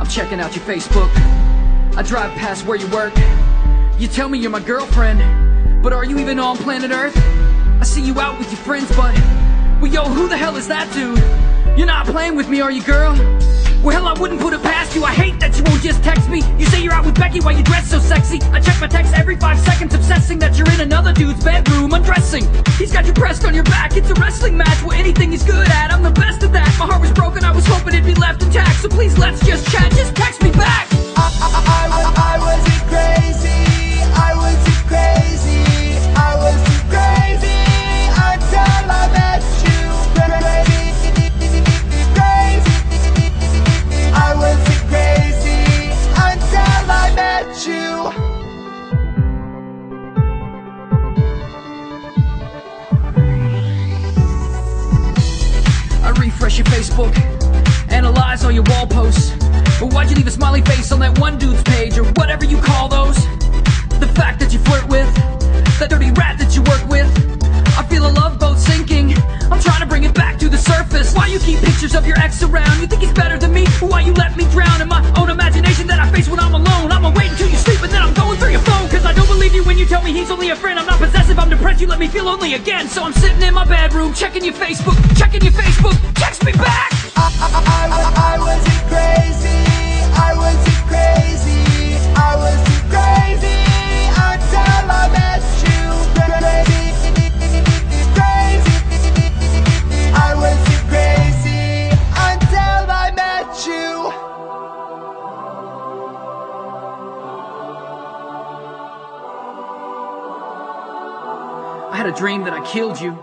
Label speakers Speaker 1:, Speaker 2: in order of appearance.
Speaker 1: I'm checking out your Facebook. I drive past where you work. You tell me you're my girlfriend, but are you even on planet Earth? I see you out with your friends, but well, yo, who the hell is that dude? You're not playing with me, are you, girl? Well, hell, I wouldn't put it past you. I hate that you won't just text me. You say you're out with Becky while you dress so sexy. I check my texts every 5 seconds, obsessing that you're in another dude's bedroom undressing. He's got you pressed on your back. It's a wrestling match. Well, anything he's good at, I'm the best at that. My heart was broken, I was hoping it'd be left intact. So please, let's just chat, just text me back.
Speaker 2: I wasn't crazy, I wasn't crazy, I wasn't crazy until I met you. I wasn't crazy until I met you.
Speaker 1: I refresh your Facebook, analyze all your wall posts. But why'd you leave a smiley face on that one dude's page, or whatever you call those? The fact that you flirt with that dirty rat that you work with, I feel a love boat sinking. I'm trying to bring it back to the surface. Why you keep pictures of your ex around? You think he's better than me? Why you let me drown in my own imagination that I face when I'm alone? I'ma wait until you sleep and then I'm going through your phone. Cause I don't believe you when you tell me he's only a friend. I'm not possessive, I'm depressed, you let me feel lonely again. So I'm sitting in my bedroom, checking your Facebook, text me back.
Speaker 2: I wasn't crazy, I wasn't crazy, I wasn't crazy until I met you. I wasn't crazy until I met you.
Speaker 1: I had a dream that I killed you.